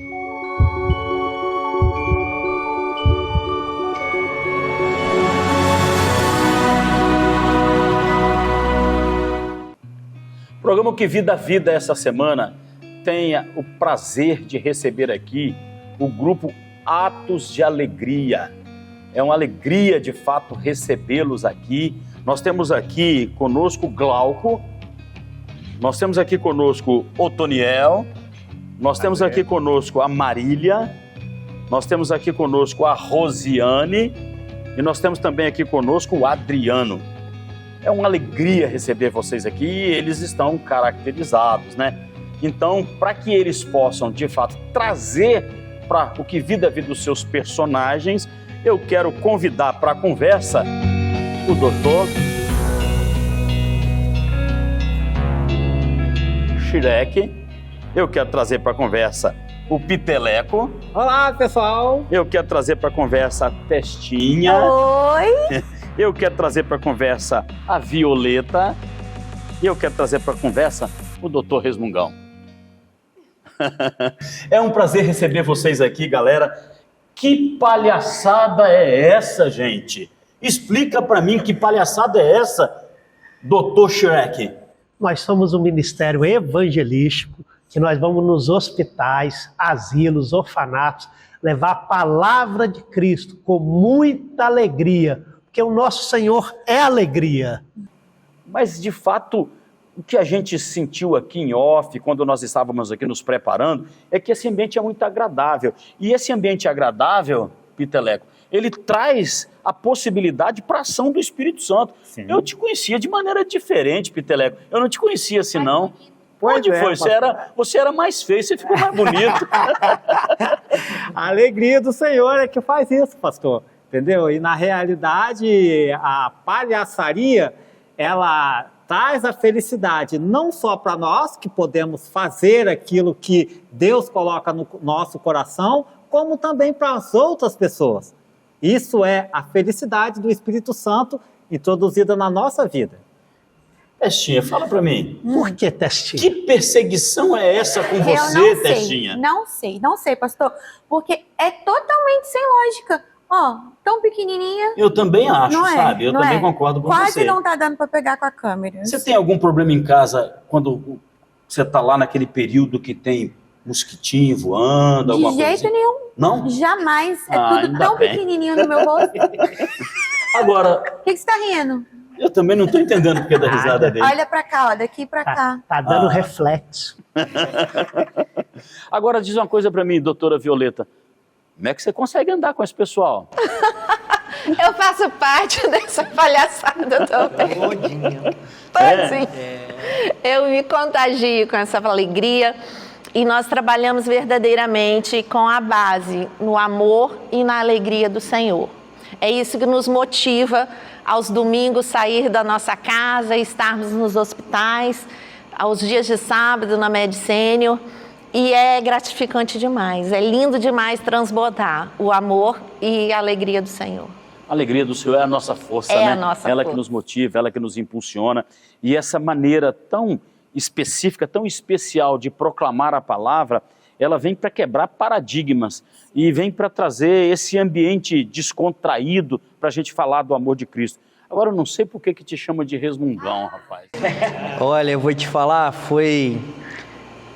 O programa Que Vida Vida essa semana tenha o prazer de receber aqui o grupo Atos de Alegria. É uma alegria de fato recebê-los aqui. Nós temos aqui conosco Glauco, nós temos aqui conosco Otoniel, nós temos aqui conosco a Marília, nós temos aqui conosco a Rosiane e nós temos também aqui conosco o Adriano. É uma alegria receber vocês aqui e eles estão caracterizados, né? Então, para que eles possam, de fato, trazer para o Que Vida Vida os seus personagens, eu quero convidar para a conversa o doutor Shrek. Eu quero trazer para a conversa o Piteleco. Olá, pessoal. Eu quero trazer para a conversa a Testinha. Oi. Eu quero trazer para a conversa a Violeta e eu quero trazer para a conversa o Dr. Resmungão. É um prazer receber vocês aqui, galera. Que palhaçada é essa, gente? Explica para mim que palhaçada é essa, Dr. Shrek. Nós somos um ministério evangelístico que nós vamos nos hospitais, asilos, orfanatos, levar a palavra de Cristo com muita alegria, porque o nosso Senhor é alegria. Mas, de fato, o que a gente sentiu aqui em off, quando nós estávamos aqui nos preparando, é que esse ambiente é muito agradável. E esse ambiente agradável, Piteleco, ele traz a possibilidade para a ação do Espírito Santo. Sim. Eu te conhecia de maneira diferente, Piteleco. Eu não te conhecia assim, não. Onde foi? Você era mais feio, você ficou mais bonito. A alegria do Senhor é que faz isso, pastor. Entendeu? E na realidade, a palhaçaria, ela traz a felicidade não só para nós, que podemos fazer aquilo que Deus coloca no nosso coração, como também para as outras pessoas. Isso é a felicidade do Espírito Santo introduzida na nossa vida. Testinha, fala para mim. Por que, Testinha? Que perseguição é essa com você, Testinha? Não sei, pastor, porque é totalmente sem lógica. Ó, tão pequenininha. Eu também acho, não sabe? É, Eu não também é. concordo com Quase você. não tá dando para pegar com a câmera. Você tem algum problema em casa quando você tá lá naquele período que tem mosquitinho voando, alguma coisa? De jeito nenhum. Não? Jamais. É tudo tão pequenininho no meu rosto. Agora... O que você tá rindo? Eu também não tô entendendo porque da risada dele. Olha pra cá, ó, daqui pra cá. Tá dando reflexo. Agora diz uma coisa pra mim, doutora Violeta. Como é que você consegue andar com esse pessoal? Eu faço parte dessa palhaçada também. Todinha. Eu me contagio com essa alegria e nós trabalhamos verdadeiramente com a base no amor e na alegria do Senhor. É isso que nos motiva aos domingos sair da nossa casa, estarmos nos hospitais, aos dias de sábado na Medicênio. E é gratificante demais, é lindo demais transbordar o amor e a alegria do Senhor. A alegria do Senhor é a nossa força, né? A nossa ela força. Que nos motiva, ela que nos impulsiona. E essa maneira tão específica, tão especial de proclamar a palavra, ela vem para quebrar paradigmas e vem para trazer esse ambiente descontraído para a gente falar do amor de Cristo. Agora, eu não sei por que te chama de resmungão, rapaz. Olha, eu vou te falar, foi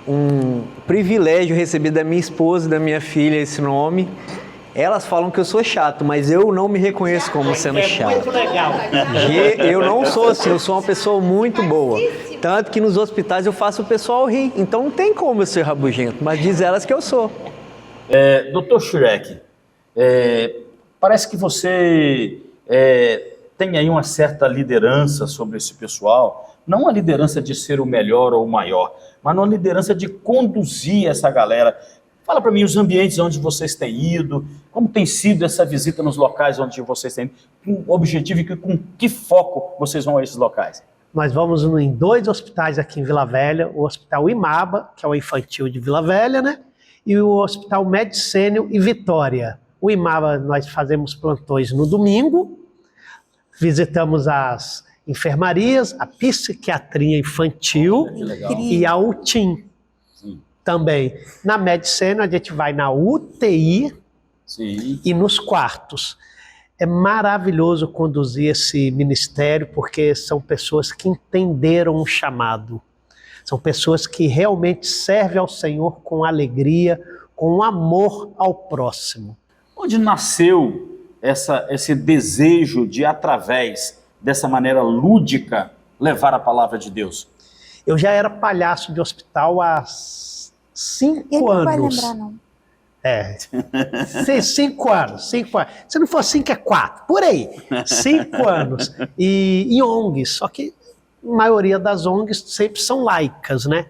um privilégio receber da minha esposa e da minha filha esse nome. Elas falam que eu sou chato, mas eu não me reconheço como sendo chato. É muito legal. Eu não sou assim, eu sou uma pessoa muito boa. Tanto que nos hospitais eu faço o pessoal rir. Então não tem como eu ser rabugento, mas diz elas que eu sou. Dr. Shrek, parece que você tem aí uma certa liderança sobre esse pessoal. Não a liderança de ser o melhor ou o maior, mas uma liderança de conduzir essa galera. Fala para mim os ambientes onde vocês têm ido, como tem sido essa visita nos locais onde vocês têm ido, com o objetivo e com que foco vocês vão a esses locais? Nós vamos em 2 hospitais aqui em Vila Velha, o Hospital Imaba, que é o infantil de Vila Velha, né? E o Hospital Medicênio e Vitória. O Imaba nós fazemos plantões no domingo, visitamos as enfermarias, a psiquiatria infantil e a UTIM. Também. Na Medicena, a gente vai na UTI Sim. e nos quartos. É maravilhoso conduzir esse ministério, porque são pessoas que entenderam o chamado. São pessoas que realmente servem ao Senhor com alegria, com amor ao próximo. Onde nasceu esse desejo de, através dessa maneira lúdica, levar a palavra de Deus? Eu já era palhaço de hospital há 5 Ele não vai anos. lembrar, não. É. 5 anos. Se não for 5, é 4. Por aí. 5 anos. E em ONGs. Só que a maioria das ONGs sempre são laicas, né?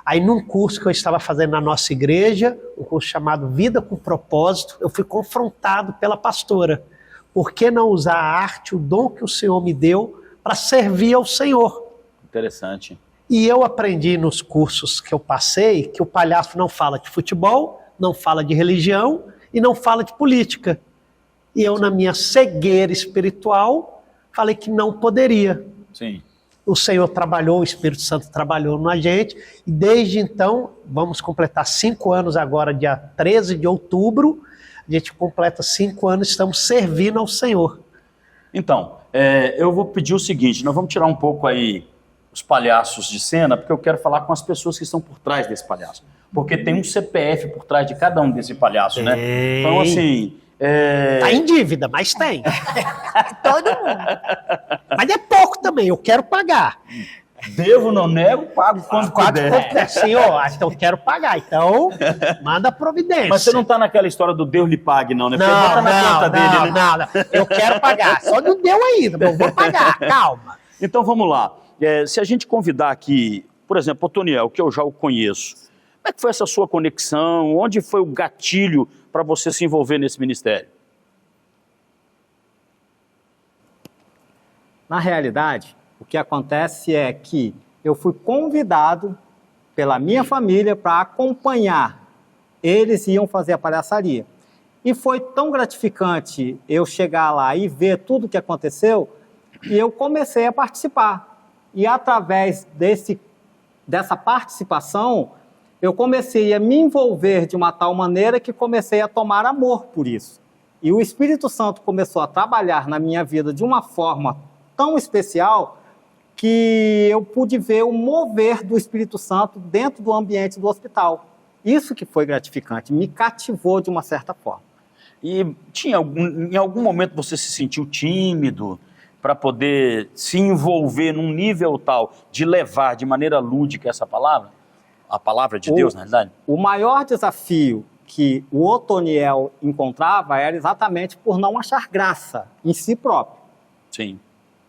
Aí num curso que eu estava fazendo na nossa igreja, um curso chamado Vida com Propósito, eu fui confrontado pela pastora. Por que não usar a arte, o dom que o Senhor me deu, para servir ao Senhor? Interessante. E eu aprendi nos cursos que eu passei que o palhaço não fala de futebol, não fala de religião e não fala de política. E eu, na minha cegueira espiritual, falei que não poderia. Sim. O Senhor trabalhou, o Espírito Santo trabalhou na gente, e desde então, vamos completar 5 anos agora, dia 13 de outubro, a gente completa 5 anos, estamos servindo ao Senhor. Então, eu vou pedir o seguinte, nós vamos tirar um pouco aí os palhaços de cena, porque eu quero falar com as pessoas que estão por trás desse palhaço. Porque tem um CPF por trás de cada um desse palhaço, né? Então, assim... Tá em dívida, mas tem. Todo mundo. Mas é pouco também, eu quero pagar. Devo, não nego, pago quando puder. Senhor, então eu quero pagar, então manda providência. Mas você não tá naquela história do Deus lhe pague, não, né? Porque Não, bota na conta dele, né? não, eu quero pagar, só não deu ainda, mas eu vou pagar, calma. Então vamos lá. Se a gente convidar aqui, por exemplo, o Toniel, que eu já o conheço, como é que foi essa sua conexão? Onde foi o gatilho para você se envolver nesse ministério? Na realidade, o que acontece é que eu fui convidado pela minha família para acompanhar. Eles iam fazer a palhaçaria. E foi tão gratificante eu chegar lá e ver tudo o que aconteceu, e eu comecei a participar. E através dessa participação, eu comecei a me envolver de uma tal maneira que comecei a tomar amor por isso. E o Espírito Santo começou a trabalhar na minha vida de uma forma tão especial que eu pude ver o mover do Espírito Santo dentro do ambiente do hospital. Isso que foi gratificante, me cativou de uma certa forma. E em algum momento você se sentiu tímido para poder se envolver num nível tal de levar de maneira lúdica essa palavra? A palavra de Deus, na verdade? O maior desafio que o Otoniel encontrava era exatamente por não achar graça em si próprio. Sim.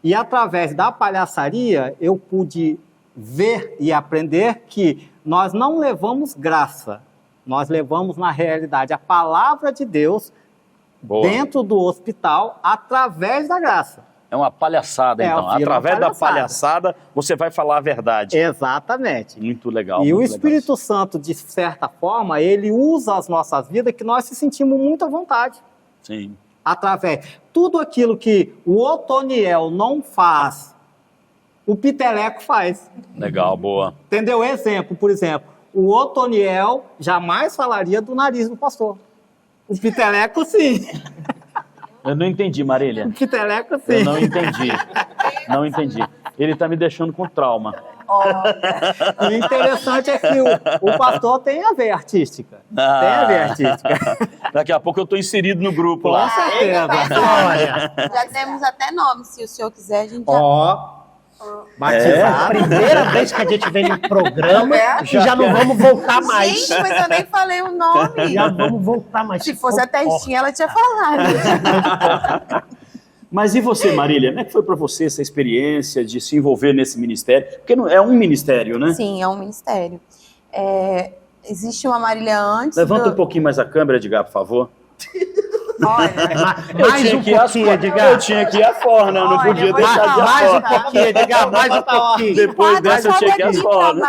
E através da palhaçaria eu pude ver e aprender que nós não levamos graça, nós levamos na realidade a palavra de Deus dentro do hospital através da graça. É uma palhaçada, então. Através da palhaçada, você vai falar a verdade. Exatamente. Muito legal. E muito o Espírito Santo, de certa forma, ele usa as nossas vidas que nós se sentimos muito à vontade. Sim. Através. Tudo aquilo que o Otoniel não faz, o Piteleco faz. Legal, boa. Entendeu? Exemplo, por exemplo, o Otoniel jamais falaria do nariz do pastor. O Piteleco, sim. Eu não entendi, Marília. O Piteleco, sim. Eu não entendi. Não entendi. Ele está me deixando com trauma. E o interessante é que o pastor tem a veia artística. Tem a veia artística. Daqui a pouco eu estou inserido no grupo lá. Com certeza. Já temos até nome, se o senhor quiser, a gente já... Batizado. É a primeira vez que a gente vem no programa e já não vamos voltar mais. Gente, mas eu nem falei o nome. Já vamos voltar mais. Se fosse a Testinha, ela tinha falado. Mas e você, Marília? Como é que foi para você essa experiência de se envolver nesse ministério? Porque não, é um ministério, né? Sim, é um ministério. Existe uma Marília antes... Levanta um pouquinho mais a câmera, Edgar, por favor. Olha, Mais um pouquinho, Edgar. Eu tinha que ir afora, né? Eu não Olha, podia eu vou deixar de ir Mais um afora. pouquinho, Edgar, mais um pouquinho. Depois dessa eu tinha que ir afora.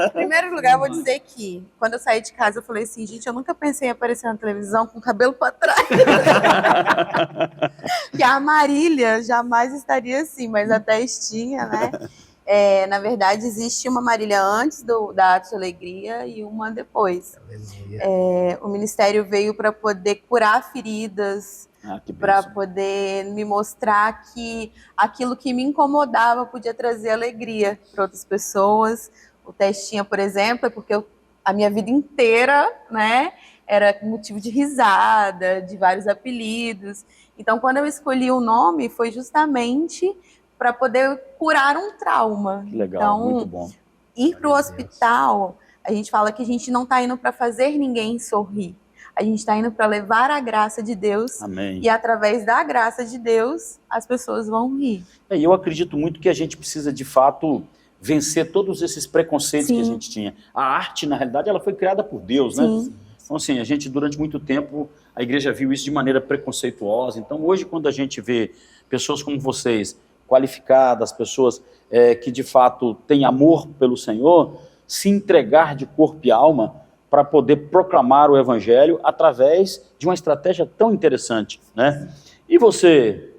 Em primeiro lugar, eu vou dizer que quando eu saí de casa, eu falei assim, gente, eu nunca pensei em aparecer na televisão com o cabelo pra trás. Que a Marília jamais estaria assim, mas a Testinha, né? Na verdade, existe uma Marília antes da Atos de Alegria e uma depois. O ministério veio para poder curar feridas, para poder me mostrar que aquilo que me incomodava podia trazer alegria para outras pessoas. O Testinha, por exemplo, é porque a minha vida inteira, né, era motivo de risada, de vários apelidos. Então, quando eu escolhi o nome, foi justamente para poder curar um trauma. Que legal, então, muito bom. Ir para o hospital, a gente fala que a gente não está indo para fazer ninguém sorrir. A gente está indo para levar a graça de Deus. Amém. E através da graça de Deus, as pessoas vão rir. E eu acredito muito que a gente precisa, de fato, vencer todos esses preconceitos Sim. que a gente tinha. A arte, na realidade, ela foi criada por Deus, né? Sim. Então, assim, a gente, durante muito tempo, a igreja viu isso de maneira preconceituosa. Então, hoje, quando a gente vê pessoas como vocês, qualificadas, pessoas que, de fato, têm amor pelo Senhor, se entregar de corpo e alma para poder proclamar o Evangelho através de uma estratégia tão interessante, né? E você,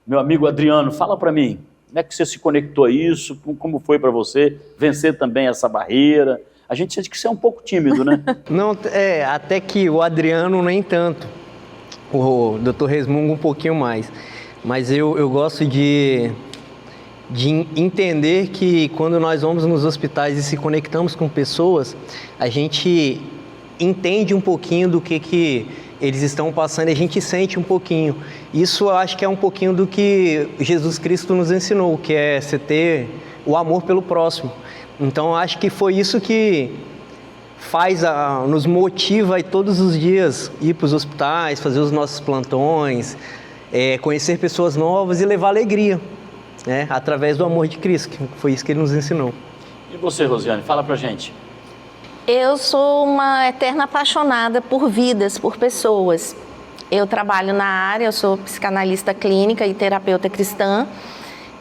meu amigo Adriano, fala para mim, como é que você se conectou a isso? Como foi para você vencer também essa barreira? A gente sente que você é um pouco tímido, né? Não, até que o Adriano nem tanto, o Dr. Resmungo um pouquinho mais. Mas eu gosto de entender que quando nós vamos nos hospitais e se conectamos com pessoas, a gente entende um pouquinho do que eles estão passando e a gente sente um pouquinho. Isso eu acho que é um pouquinho do que Jesus Cristo nos ensinou, que é você ter o amor pelo próximo. Então eu acho que foi isso que nos motiva a todos os dias ir para os hospitais, fazer os nossos plantões, conhecer pessoas novas e levar alegria, né, através do amor de Cristo, que foi isso que ele nos ensinou. E você, Rosiane, fala pra gente. Eu sou uma eterna apaixonada por vidas, por pessoas. Eu trabalho na área, eu sou psicanalista clínica e terapeuta cristã.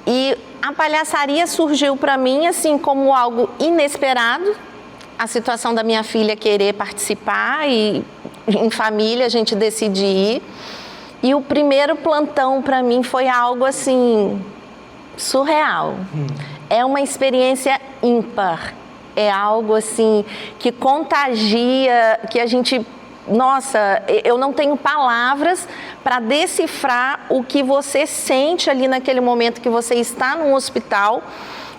E a palhaçaria surgiu para mim assim como algo inesperado. A situação da minha filha querer participar e em família a gente decide ir. E o primeiro plantão para mim foi algo assim surreal. É uma experiência ímpar. É algo assim que contagia, que a gente... Nossa, eu não tenho palavras para decifrar o que você sente ali naquele momento que você está num hospital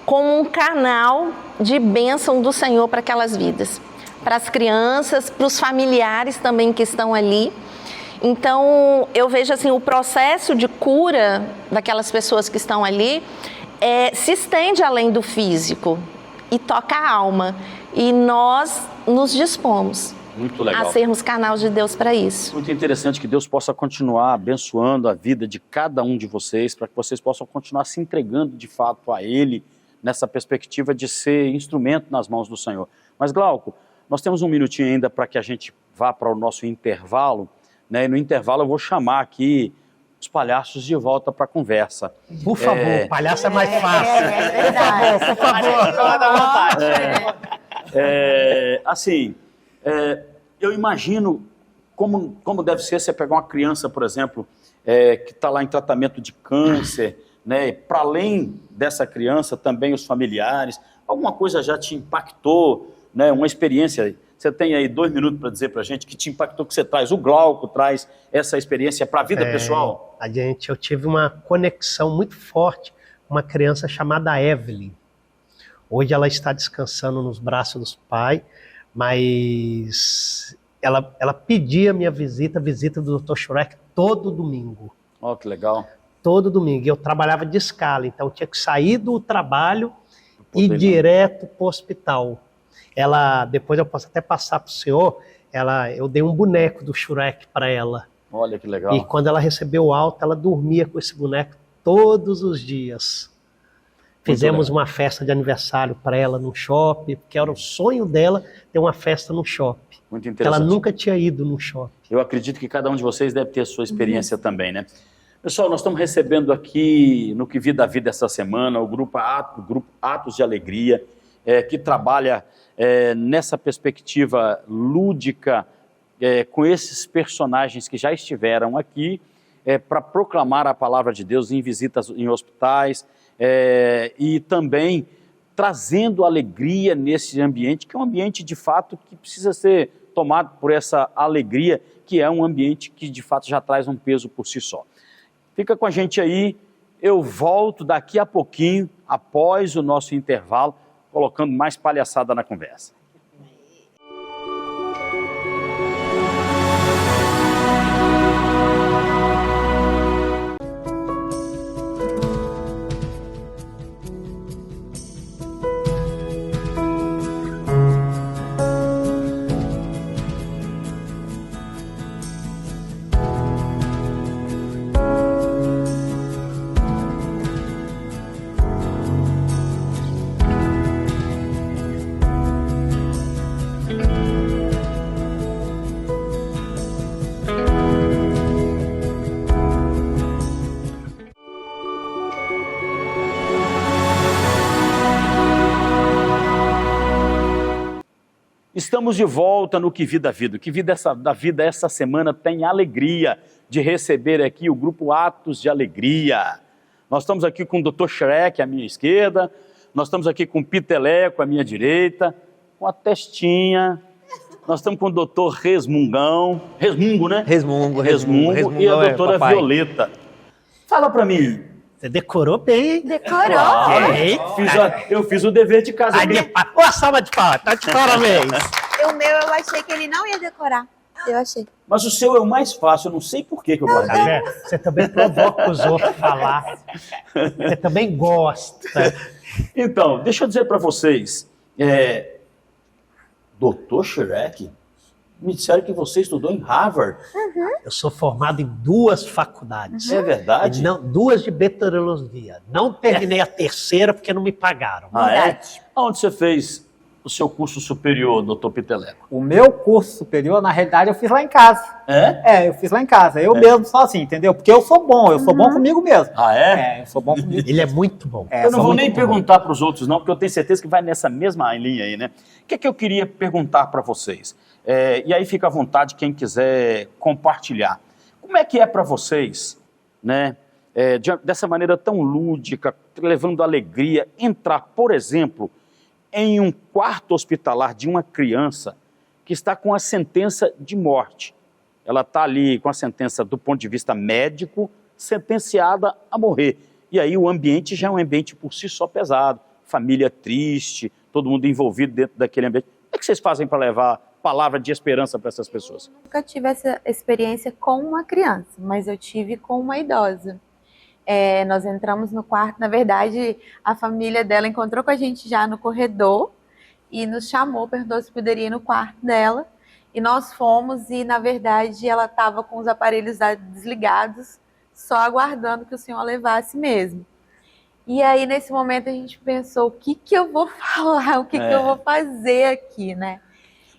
como um canal de bênção do Senhor para aquelas vidas. Para as crianças, para os familiares também que estão ali. Então, eu vejo assim, o processo de cura daquelas pessoas que estão ali se estende além do físico e toca a alma. E nós nos dispomos Muito legal. a sermos canal de Deus para isso. Muito interessante que Deus possa continuar abençoando a vida de cada um de vocês, para que vocês possam continuar se entregando de fato a Ele, nessa perspectiva de ser instrumento nas mãos do Senhor. Mas, Glauco, nós temos um minutinho ainda para que a gente vá para o nosso intervalo, né? E no intervalo eu vou chamar aqui os palhaços de volta para a conversa. Por favor, palhaço é mais fácil. Verdade. Por favor. Assim, eu imagino como deve ser você pegar uma criança, por exemplo, que está lá em tratamento de câncer, né? Para além dessa criança, também os familiares. Alguma coisa já te impactou, né? Uma experiência. Você tem aí 2 minutos para dizer para a gente que te impactou, que você traz. O Glauco traz essa experiência para a vida pessoal. Eu tive uma conexão muito forte com uma criança chamada Evelyn. Hoje ela está descansando nos braços dos pais, mas ela pedia a minha visita, a visita do Dr. Schurek todo domingo. Ó, que legal. Todo domingo. E eu trabalhava de escala, então eu tinha que sair do trabalho e ir direto para o hospital. Depois eu posso até passar para o senhor, eu dei um boneco do Schurek para ela. Olha que legal. E quando ela recebeu o alta, ela dormia com esse boneco todos os dias. Fizemos uma festa de aniversário para ela no shopping, porque era o sonho dela ter uma festa no shopping. Muito interessante. Ela nunca tinha ido no shopping. Eu acredito que cada um de vocês deve ter a sua experiência também, né? Pessoal, nós estamos recebendo aqui no Que Vi da Vida essa semana o grupo Atos de Alegria, que trabalha nessa perspectiva lúdica com esses personagens que já estiveram aqui para proclamar a palavra de Deus em visitas em hospitais, e também trazendo alegria nesse ambiente, que é um ambiente de fato que precisa ser tomado por essa alegria, que é um ambiente que de fato já traz um peso por si só. Fica com a gente aí, eu volto daqui a pouquinho, após o nosso intervalo, colocando mais palhaçada na conversa. Estamos de volta no Que Vida Vida. O Que Vida da Vida essa semana tem a alegria de receber aqui o grupo Atos de Alegria. Nós estamos aqui com o Dr. Shrek à minha esquerda, nós estamos aqui com o Piteleco à minha direita, com a Testinha, nós estamos com o Dr. Resmungo, né? Resmungo e a doutora Violeta. Fala pra mim. Você decorou bem, hein? Decorou. Eu fiz o dever de casa. Uma salva de palmas, tá de parabéns. O meu, eu achei que ele não ia decorar. Eu achei. Mas o seu é o mais fácil, eu não sei por que eu guardei. Tá vendo? Você também provoca os outros a falar. Você também gosta. Então, deixa eu dizer para vocês, Dr. Shrek, me disseram que você estudou em Harvard. Eu sou formado em 2 faculdades. É verdade? Não, 2 de meteorologia. Não terminei a terceira porque não me pagaram. Verdade. Onde você fez o seu curso superior, doutor Piteleco? O meu curso superior, na realidade, eu fiz lá em casa. Eu fiz lá em casa. Eu mesmo, sozinho, entendeu? Porque eu sou bom comigo mesmo. Ah, é? Eu sou bom comigo. Ele é muito bom. Eu não vou nem perguntar para os outros, não, porque eu tenho certeza que vai nessa mesma linha aí, né? O que é que eu queria perguntar para vocês? E aí fica à vontade quem quiser compartilhar. Como é que é para vocês, né, dessa maneira tão lúdica, levando alegria, entrar, por exemplo, em um quarto hospitalar de uma criança que está com a sentença de morte? Ela está ali com a sentença do ponto de vista médico, sentenciada a morrer. E aí o ambiente já é um ambiente por si só pesado, família triste, todo mundo envolvido dentro daquele ambiente. O que vocês fazem para levar palavra de esperança para essas pessoas? Eu nunca tive essa experiência com uma criança, mas eu tive com uma idosa. Nós entramos no quarto, na verdade, a família dela encontrou com a gente já no corredor e nos chamou, perguntou se poderia ir no quarto dela. E nós fomos e, na verdade, ela estava com os aparelhos desligados, só aguardando que o senhor levasse mesmo. E aí, nesse momento, a gente pensou, o que eu vou falar, o que eu vou fazer aqui, né?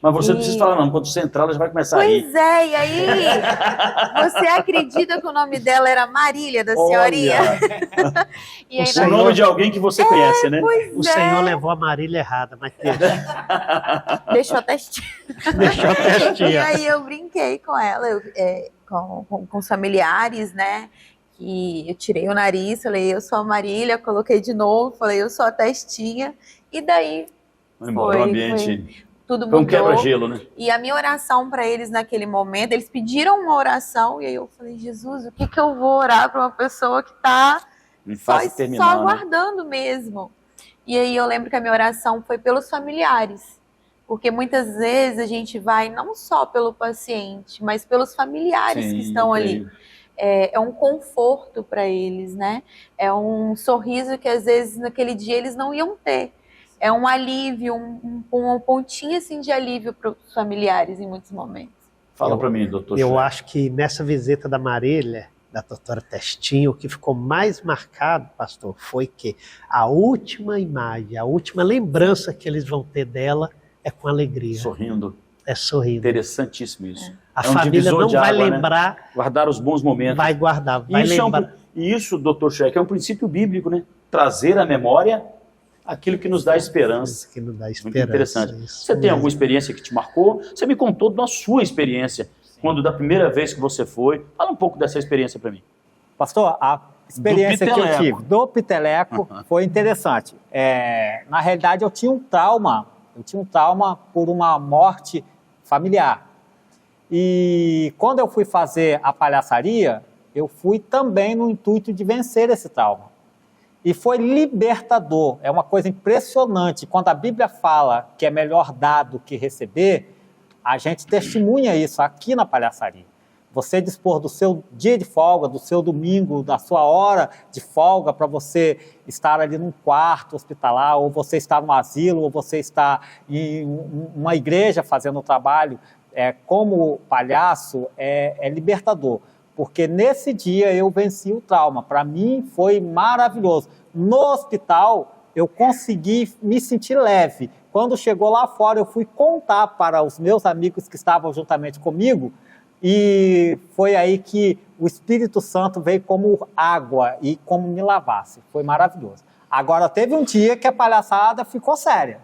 Mas você não precisa falar não, quando você entrar ela já vai começar a rir. Pois é, e aí, você acredita que o nome dela era Marília, da senhoria? E aí, O nome de alguém que você conhece, né? O senhor levou a Marília errada, mas deixou a testinha. deixou a E testinha. aí eu brinquei com ela, com os familiares, né? Que eu tirei o nariz, falei, eu sou a Marília, coloquei de novo, falei, eu sou a testinha. E daí Vai embora o ambiente. tudo Foi um mudou. quebra-gelo, né? E a minha oração para eles naquele momento, eles pediram uma oração, e aí eu falei, Jesus, o que eu vou orar para uma pessoa que está só aguardando mesmo? E aí eu lembro que a minha oração foi pelos familiares, porque muitas vezes a gente vai não só pelo paciente, mas pelos familiares que estão ali. É um conforto para eles, né? É um sorriso que às vezes naquele dia eles não iam ter. É um alívio, uma pontinha assim de alívio para os familiares em muitos momentos. Fala para mim, doutor. Eu acho que nessa visita da Marília, da doutora Testinho, o que ficou mais marcado, pastor, foi que a última imagem, a última lembrança que eles vão ter dela é com alegria. Sorrindo. É sorrindo. Interessantíssimo isso. A família não vai lembrar. Né? Guardar os bons momentos. Vai guardar, vai lembrar. Isso, doutor Shrek, é um princípio bíblico, né? Trazer à memória aquilo que nos dá esperança. Que nos dá esperança. Muito interessante. Você tem alguma experiência que te marcou? Você me contou da sua experiência, quando da primeira vez que você foi. Fala um pouco dessa experiência para mim. Pastor, a experiência que eu tive do piteleco foi interessante. Na realidade, eu tinha um trauma por uma morte familiar. E quando eu fui fazer a palhaçaria, eu fui também no intuito de vencer esse trauma. E foi libertador, é uma coisa impressionante. Quando a Bíblia fala que é melhor dar do que receber, a gente testemunha isso aqui na palhaçaria. Você dispor do seu dia de folga, do seu domingo, da sua hora de folga para você estar ali num quarto hospitalar, ou você estar num asilo, ou você estar em uma igreja fazendo um trabalho como palhaço, é libertador. Porque nesse dia eu venci o trauma. Para mim foi maravilhoso. No hospital eu consegui me sentir leve. Quando chegou lá fora eu fui contar para os meus amigos que estavam juntamente comigo, e foi aí que o Espírito Santo veio como água e como me lavasse. Foi maravilhoso. Agora teve um dia que a palhaçada ficou séria.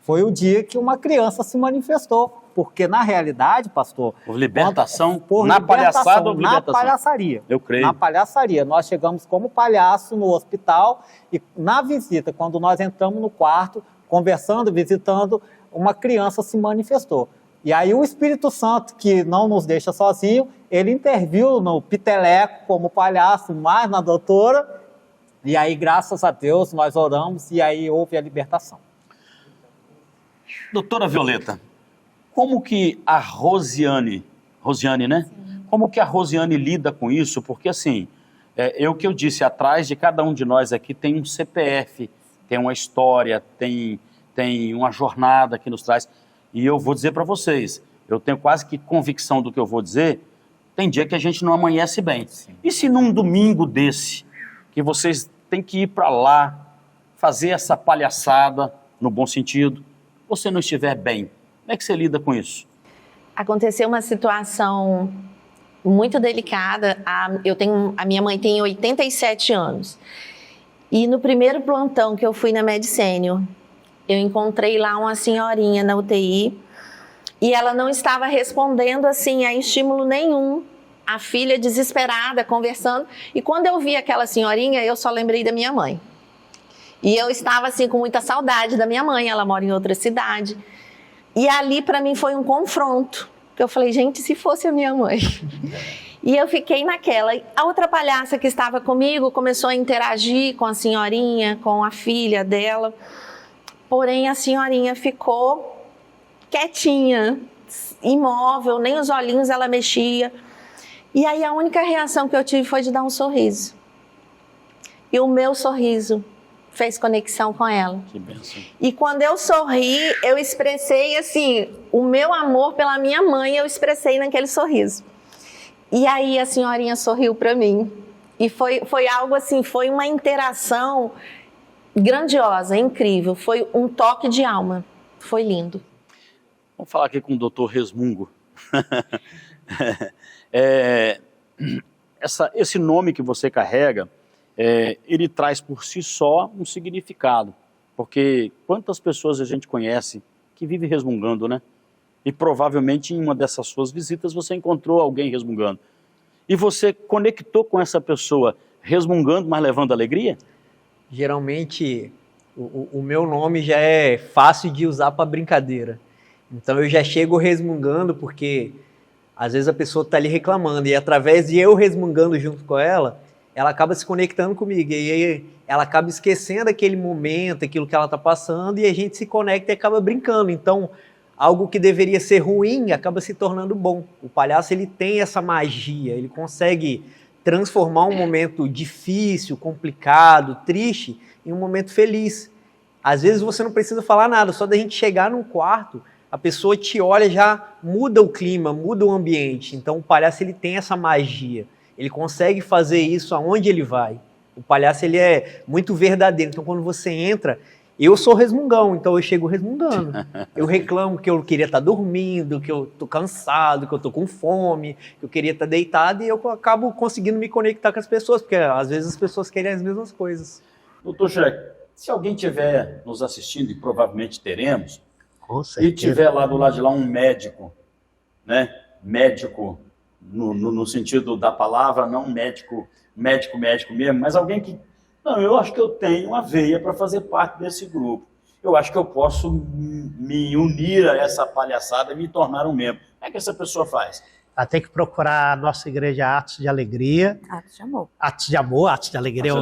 Foi o dia que uma criança se manifestou. Porque, na realidade, pastor... Por libertação? Na palhaçada ou libertação? Na palhaçaria. Eu creio. Na palhaçaria. Nós chegamos como palhaço no hospital e, na visita, quando nós entramos no quarto, conversando, visitando, uma criança se manifestou. E aí o Espírito Santo, que não nos deixa sozinho, ele interviu no piteleco como palhaço, mais na doutora. E aí, graças a Deus, nós oramos e aí houve a libertação. Doutora Violeta, como que a Rosiane, né? Sim. Como que a Rosiane lida com isso? Porque assim, o que eu disse, atrás de cada um de nós aqui tem um CPF, tem uma história, tem uma jornada que nos traz. E eu vou dizer para vocês, eu tenho quase que convicção do que eu vou dizer, tem dia que a gente não amanhece bem. Sim. E se num domingo desse, que vocês têm que ir para lá, fazer essa palhaçada, no bom sentido, você não estiver bem, como é que você lida com isso? Aconteceu uma situação muito delicada. A minha mãe tem 87 anos. E no primeiro plantão que eu fui na Medicênio, eu encontrei lá uma senhorinha na UTI e ela não estava respondendo assim a estímulo nenhum. A filha desesperada, conversando. E quando eu vi aquela senhorinha, eu só lembrei da minha mãe. E eu estava assim com muita saudade da minha mãe, ela mora em outra cidade. E ali para mim foi um confronto, porque eu falei, gente, se fosse a minha mãe. E eu fiquei naquela. A outra palhaça que estava comigo começou a interagir com a senhorinha, com a filha dela. Porém, a senhorinha ficou quietinha, imóvel, nem os olhinhos ela mexia. E aí a única reação que eu tive foi de dar um sorriso. E o meu sorriso fez conexão com ela. Que bênção. E quando eu sorri, eu expressei assim, o meu amor pela minha mãe, eu expressei naquele sorriso. E aí a senhorinha sorriu para mim. E foi algo assim, foi uma interação grandiosa, incrível. Foi um toque de alma. Foi lindo. Vamos falar aqui com o doutor Resmungo. Esse nome que você carrega, ele traz por si só um significado, porque quantas pessoas a gente conhece que vive resmungando, né? E provavelmente em uma dessas suas visitas você encontrou alguém resmungando. E você conectou com essa pessoa resmungando, mas levando alegria? Geralmente o meu nome já é fácil de usar para brincadeira. Então eu já chego resmungando porque às vezes a pessoa está ali reclamando e através de eu resmungando junto com ela, ela acaba se conectando comigo, e aí ela acaba esquecendo aquele momento, aquilo que ela está passando, e a gente se conecta e acaba brincando. Então, algo que deveria ser ruim acaba se tornando bom. O palhaço, ele tem essa magia, ele consegue transformar um momento difícil, complicado, triste, em um momento feliz. Às vezes você não precisa falar nada, só da gente chegar num quarto, a pessoa te olha, já muda o clima, muda o ambiente. Então, o palhaço, ele tem essa magia. Ele consegue fazer isso aonde ele vai. O palhaço, ele é muito verdadeiro. Então, quando você entra, eu sou resmungão, então eu chego resmungando. Eu reclamo que eu queria estar dormindo, que eu estou cansado, que eu estou com fome, que eu queria estar deitado, e eu acabo conseguindo me conectar com as pessoas, porque às vezes as pessoas querem as mesmas coisas. Doutor Sheck, se alguém estiver nos assistindo, e provavelmente teremos, Com certeza. e tiver lá do lado de lá um médico, né? Médico no sentido da palavra, não médico mesmo, mas alguém que, não, eu acho que eu tenho a veia para fazer parte desse grupo. Eu acho que eu posso me unir a essa palhaçada e me tornar um membro. Como é que essa pessoa faz? Ela tem que procurar a nossa igreja Atos de Alegria. Atos de amor. Atos de Amor, Atos de Alegria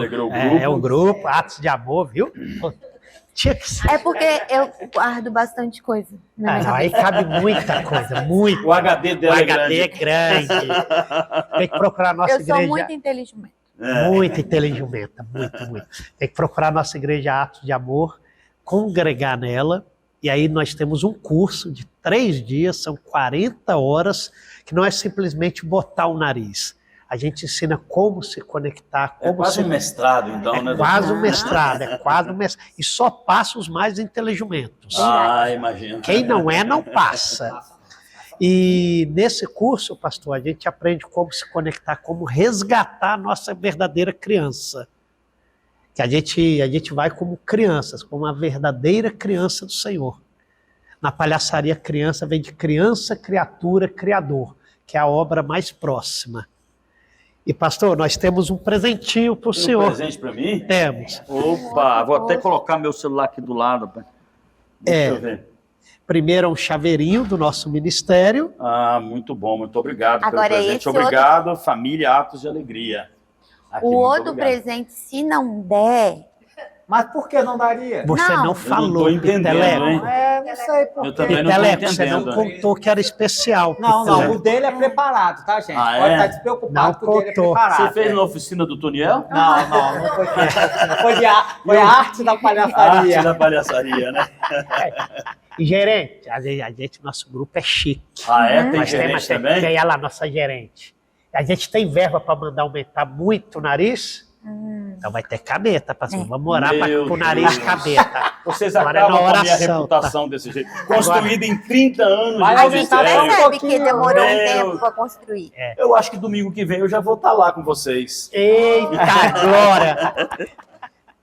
é o grupo, Atos de Amor, viu? Tinha que ser. É porque eu guardo bastante coisa na minha Aí cabeça. cabe muita coisa, muito. O HD dela O é HD é grande. Tem que procurar a nossa Eu sou igreja. muito inteligente. Muito inteligente, muito. Tem que procurar a nossa igreja Atos de Amor, congregar nela, e aí nós temos um curso de 3 dias, são 40 horas, que não é simplesmente botar o nariz. A gente ensina como se conectar, como É quase um mestrado, então, né? quase um mestrado, e só passa os mais inteligentes. Imagino. Quem não é, não passa. E nesse curso, pastor, a gente aprende como se conectar, como resgatar a nossa verdadeira criança. Que a gente vai como crianças, como uma verdadeira criança do Senhor. Na palhaçaria, criança vem de criança, criatura, criador, que é a obra mais próxima. E pastor, nós temos um presentinho para o senhor. Um presente para mim? Temos. Opa, vou até colocar meu celular aqui do lado. Deixa eu ver. Primeiro, um chaveirinho do nosso ministério. Muito bom, muito obrigado Agora, pelo presente. esse Obrigado, família Atos de Alegria. Aqui, O muito outro obrigado. presente, se não der, Mas por que não daria? Você não Eu falou, não tô entendendo, Piteleco. hein? Não sei por Eu quê. também não tô Piteleco, você não entendendo. contou que era especial. Não, Piteleco. o dele é preparado, tá, gente? Ah, Pode é? estar despreocupado, Não que o dele é contou. preparado. Você fez na oficina do Toniel? Não foi. Foi a arte da Arte palhaçaria. da palhaçaria, né? E gerente, a gente, nosso grupo é chique. Tem Nós gerente temos também? tem ela, nossa gerente. A gente tem verba para mandar aumentar muito o nariz, então vai ter cabeta, pastor. Vamos orar para Meu o nariz Deus. cabeta. Vocês Agora é acabam na com a minha oração, reputação desse jeito. Construída em 30 anos Vai de aumentar ministério. mais percebe que demorou um Meu. tempo para construir. Eu acho que domingo que vem eu já vou estar lá com vocês. Eita, glória!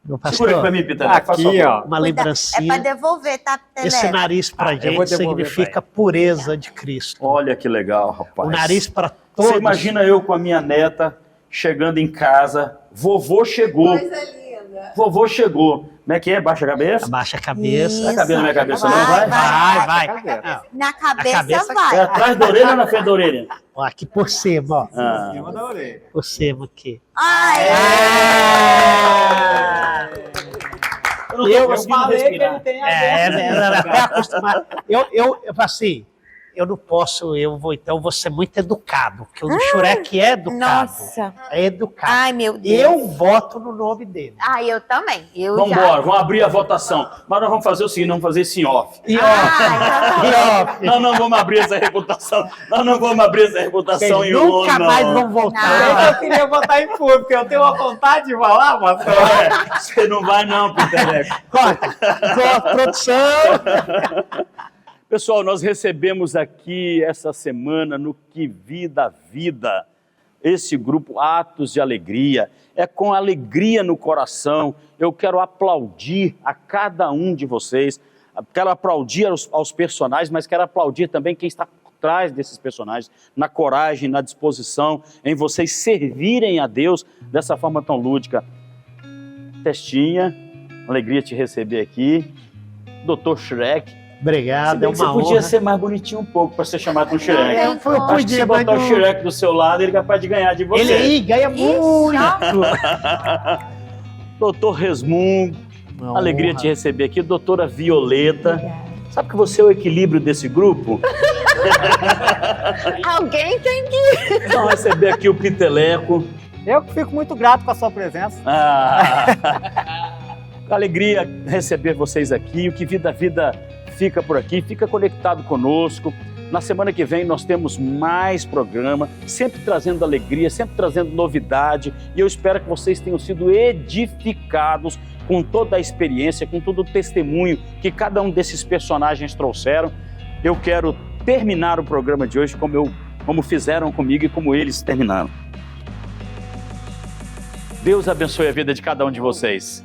Meu Segura aqui pra pastor, mim, Piteleco, faz Aqui, favor. ó. uma É lembrancinha. para devolver, tá, Esse Pelé? nariz para eu vou gente devolver significa pureza de Cristo. Olha que legal, rapaz. O nariz para todos. Você imagina eu com a minha neta chegando em casa, vovô chegou. Coisa linda. Vovô chegou. Como é que é? Baixa a cabeça? Abaixa a cabeça. Vai caber na minha cabeça, não vai? Vai. Cabeça. Na cabeça, cabeça vai. É atrás da orelha ou na frente da orelha? Ó, aqui por cima, ó. Ah. Cima da orelha. Por cima aqui. Ai, Eu não tô Eu conseguindo falei que respirar. ele tem a ver. Até acostumar. Assim, eu não posso, então eu vou ser muito educado, porque o Shurek é educado. nossa. É educado. Ai, meu Deus. Eu voto no nome dele. Ai, eu também. Eu Vamos já. embora, vamos abrir a votação. Mas nós vamos fazer o seguinte, vamos fazer isso em off. E ó, Ai, e ó, Nós não vamos abrir essa reputação. Nós não vamos abrir essa reputação vocês em on, nunca não. mais vão voltar. Eu queria botar em público, eu tenho uma vontade de falar, pastor. Você não vai não, Piteleco. Corta, produção. Pessoal, nós recebemos aqui essa semana no Que Vida Vida, esse grupo Atos de Alegria. É com alegria no coração. Eu quero aplaudir a cada um de vocês. Quero aplaudir aos personagens, mas quero aplaudir também quem está por trás desses personagens, na coragem, na disposição, em vocês servirem a Deus dessa forma tão lúdica. Testinha, alegria te receber aqui. Dr. Shrek. Obrigado, é Você uma podia honra. ser mais bonitinho um pouco para ser chamado com o Shrek. Eu Acho que se podia, mas botar o não- Shrek do seu lado, ele é capaz de ganhar de você. Ele aí ganha muito. Doutor Resmungo, Uma alegria honra. te receber aqui. Doutora Violeta, sabe que você é o equilíbrio desse grupo? Alguém tem que. Vamos receber aqui o Piteleco. Eu que fico muito grato com a sua presença. Alegria receber vocês aqui. O Que Vida Vida fica por aqui, fica conectado conosco. Na semana que vem nós temos mais programa, sempre trazendo alegria, sempre trazendo novidade. E eu espero que vocês tenham sido edificados com toda a experiência, com todo o testemunho que cada um desses personagens trouxeram. Eu quero terminar o programa de hoje como fizeram comigo e como eles terminaram. Deus abençoe a vida de cada um de vocês.